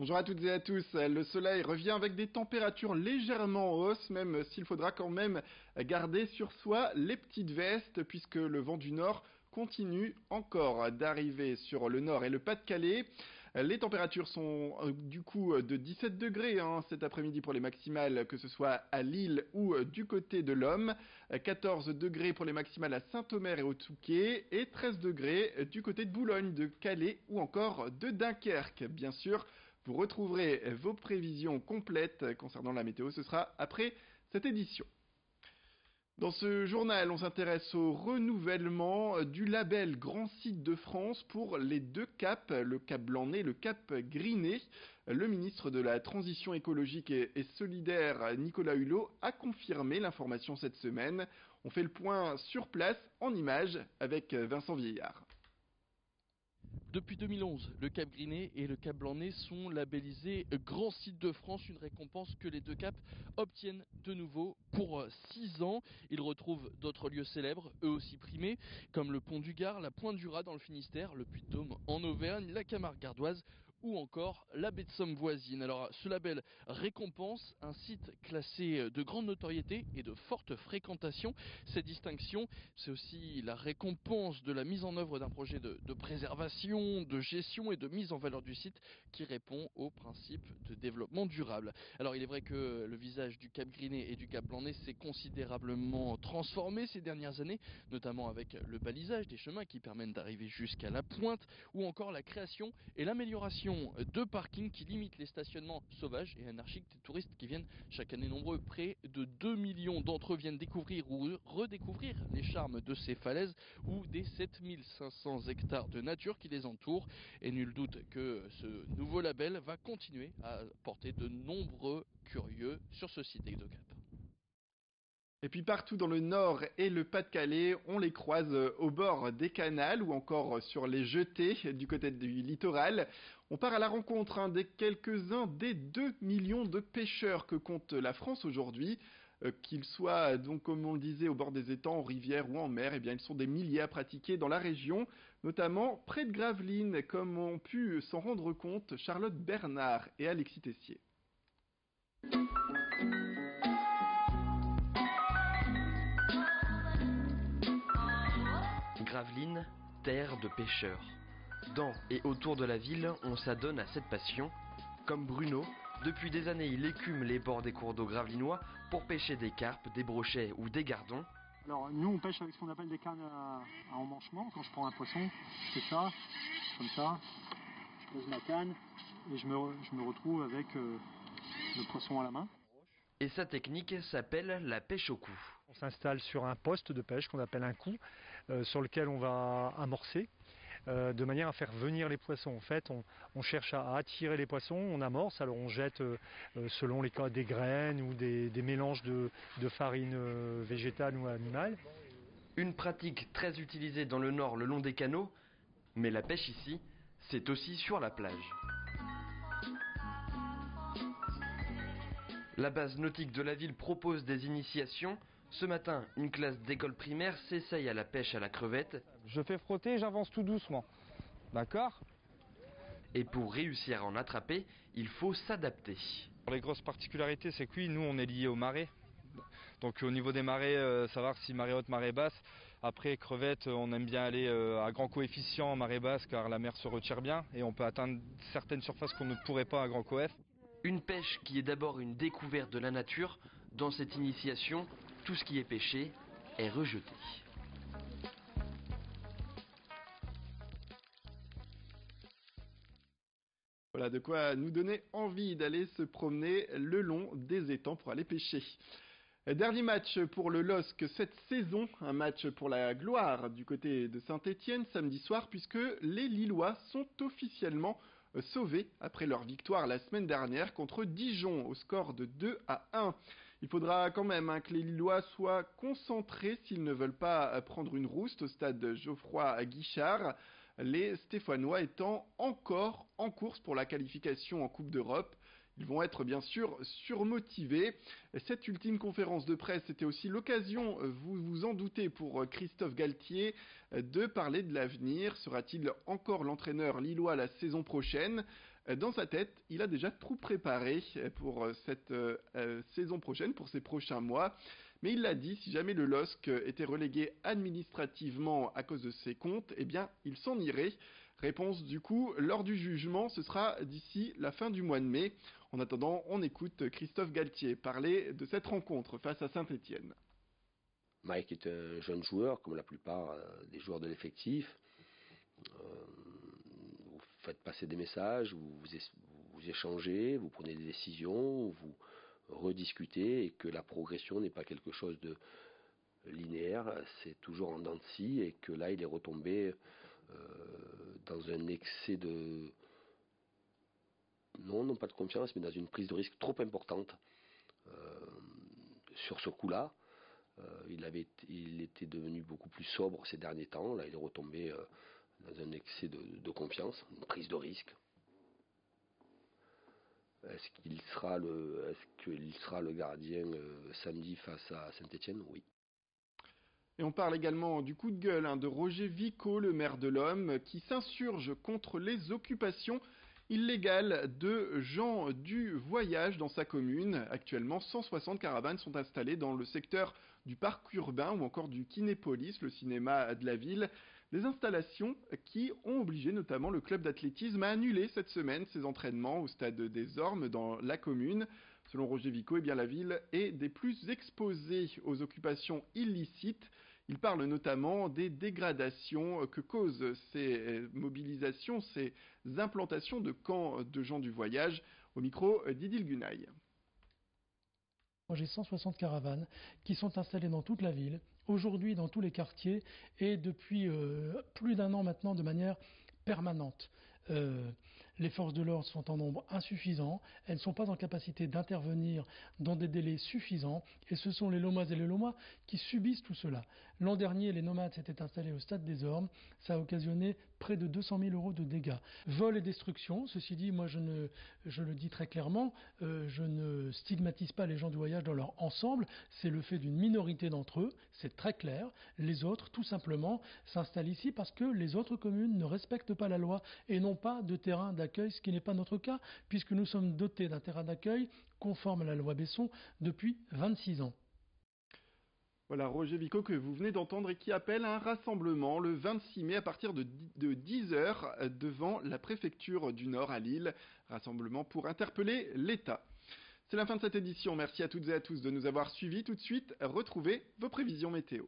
Bonjour à toutes et à tous. Le soleil revient avec des températures légèrement en hausse, même s'il faudra quand même garder sur soi les petites vestes, puisque le vent du nord continue encore d'arriver sur le nord et le Pas-de-Calais. Les températures sont du coup de 17 degrés cet après-midi pour les maximales, que ce soit à Lille ou du côté de l'Homme, 14 degrés pour les maximales à Saint-Omer et au Touquet, et 13 degrés du côté de Boulogne, de Calais ou encore de Dunkerque. Bien sûr, vous retrouverez vos prévisions complètes concernant la météo, ce sera après cette édition. Dans ce journal, on s'intéresse au renouvellement du label Grand Site de France pour les deux caps, le cap Blanc-Nez et le cap Griné. Le ministre de la Transition écologique et solidaire, Nicolas Hulot, a confirmé l'information cette semaine. On fait le point sur place, en images, avec Vincent Vieillard. Depuis 2011, le Cap Griné et le Cap Blanc-Nez sont labellisés Grand Site de France, une récompense que les deux caps obtiennent de nouveau pour 6 ans. Ils retrouvent d'autres lieux célèbres, eux aussi primés, comme le Pont du Gard, la Pointe du Raz dans le Finistère, le Puy-de-Dôme en Auvergne, la Camargue gardoise ou encore la baie de Somme voisine. Alors ce label récompense un site classé de grande notoriété et de forte fréquentation. Cette distinction, c'est aussi la récompense de la mise en œuvre d'un projet de préservation, de gestion et de mise en valeur du site qui répond aux principes de développement durable. Alors il est vrai que le visage du Cap Griné et du Cap Blanc-Nez s'est considérablement transformé ces dernières années, notamment avec le balisage des chemins qui permettent d'arriver jusqu'à la pointe, ou encore la création et l'amélioration de parkings qui limitent les stationnements sauvages et anarchiques des touristes qui viennent chaque année nombreux. Près de 2 millions d'entre eux viennent découvrir ou redécouvrir les charmes de ces falaises ou des 7500 hectares de nature qui les entourent. Et nul doute que ce nouveau label va continuer à porter de nombreux curieux sur ce site de Cap. Et puis partout dans le Nord et le Pas-de-Calais, on les croise au bord des canals ou encore sur les jetées du côté du littoral. On part à la rencontre des quelques-uns des 2 millions de pêcheurs que compte la France aujourd'hui. Qu'ils soient donc, comme on le disait, au bord des étangs, en rivière ou en mer, eh bien ils sont des milliers à pratiquer dans la région, notamment près de Gravelines, comme ont pu s'en rendre compte Charlotte Bernard et Alexis Tessier. Gravelines, terre de pêcheurs. Dans et autour de la ville, on s'adonne à cette passion. Comme Bruno, depuis des années, il écume les bords des cours d'eau gravelinois pour pêcher des carpes, des brochets ou des gardons. Alors nous on pêche avec ce qu'on appelle des cannes à emmanchement. Quand je prends un poisson, je fais ça, comme ça, je pose ma canne et je me retrouve avec le poisson à la main. Et sa technique s'appelle la pêche au coup. On s'installe sur un poste de pêche qu'on appelle un coup, sur lequel on va amorcer, de manière à faire venir les poissons. En fait, on cherche à attirer les poissons, on amorce, alors on jette selon les cas des graines ou des mélanges de farine végétale ou animale. Une pratique très utilisée dans le nord le long des canaux, mais la pêche ici, c'est aussi sur la plage. La base nautique de la ville propose des initiations. Ce matin, une classe d'école primaire s'essaye à la pêche à la crevette. Je fais frotter, j'avance tout doucement. D'accord ? Et pour réussir à en attraper, il faut s'adapter. Les grosses particularités, c'est que oui, nous on est liés aux marées. Donc au niveau des marées, savoir si marée haute, marée basse. Après crevette, on aime bien aller à grand coefficient en marée basse car la mer se retire bien et on peut atteindre certaines surfaces qu'on ne pourrait pas à grand coef. Une pêche qui est d'abord une découverte de la nature. Dans cette initiation, tout ce qui est pêché est rejeté. Voilà de quoi nous donner envie d'aller se promener le long des étangs pour aller pêcher. Dernier match pour le LOSC cette saison, un match pour la gloire du côté de Saint-Étienne samedi soir puisque les Lillois sont officiellement sauvés après leur victoire la semaine dernière contre Dijon au score de 2-1. Il faudra quand même que les Lillois soient concentrés s'ils ne veulent pas prendre une rouste au stade Geoffroy Guichard. Les Stéphanois étant encore en course pour la qualification en Coupe d'Europe. Ils vont être bien sûr surmotivés. Cette ultime conférence de presse était aussi l'occasion, vous vous en doutez, pour Christophe Galtier de parler de l'avenir. Sera-t-il encore l'entraîneur lillois la saison prochaine ? Dans sa tête, il a déjà tout préparé pour cette saison prochaine, pour ces prochains mois. Mais il l'a dit, si jamais le LOSC était relégué administrativement à cause de ses comptes, eh bien, il s'en irait. Réponse du coup, lors du jugement, ce sera d'ici la fin du mois de mai. En attendant, on écoute Christophe Galtier parler de cette rencontre face à Saint-Étienne. Mike est un jeune joueur, comme la plupart des joueurs de l'effectif. Vous faites passer des messages, vous échangez, vous prenez des décisions, vous rediscutez, et que la progression n'est pas quelque chose de linéaire, c'est toujours en dents de scie, et que là il est retombé dans un excès de... non pas de confiance, mais dans une prise de risque trop importante sur ce coup-là. Il était devenu beaucoup plus sobre ces derniers temps. Là, il est retombé dans un excès de confiance, une prise de risque. Est-ce qu'il sera le gardien samedi face à Saint-Étienne ? Oui. Et on parle également du coup de gueule de Roger Vico, le maire de l'Homme, qui s'insurge contre les occupations illégales de gens du voyage dans sa commune. Actuellement, 160 caravanes sont installées dans le secteur du parc urbain ou encore du Kinépolis, le cinéma de la ville. Des installations qui ont obligé notamment le club d'athlétisme à annuler cette semaine ses entraînements au stade des Ormes dans la commune. Selon Roger Vico, eh bien, la ville est des plus exposées aux occupations illicites. Il parle notamment des dégradations que causent ces mobilisations, ces implantations de camps de gens du voyage. Au micro d'Idil Gunaï. J'ai 160 caravanes qui sont installées dans toute la ville, aujourd'hui dans tous les quartiers et depuis plus d'un an maintenant de manière permanente. Les forces de l'ordre sont en nombre insuffisant, elles ne sont pas en capacité d'intervenir dans des délais suffisants et ce sont les Lomoises et les Lomois qui subissent tout cela. L'an dernier, les nomades s'étaient installés au stade des Ormes, ça a occasionné près de 200 000 € de dégâts. Vol et destruction, ceci dit, moi je le dis très clairement, je ne stigmatise pas les gens du voyage dans leur ensemble, c'est le fait d'une minorité d'entre eux, c'est très clair. Les autres, tout simplement, s'installent ici parce que les autres communes ne respectent pas la loi et n'ont pas de terrain d'accueil, ce qui n'est pas notre cas, puisque nous sommes dotés d'un terrain d'accueil conforme à la loi Besson depuis 26 ans. Voilà, Roger Vico que vous venez d'entendre et qui appelle à un rassemblement le 26 mai à partir de 10h devant la préfecture du Nord à Lille. Rassemblement pour interpeller l'État. C'est la fin de cette édition. Merci à toutes et à tous de nous avoir suivis. Tout de suite, retrouvez vos prévisions météo.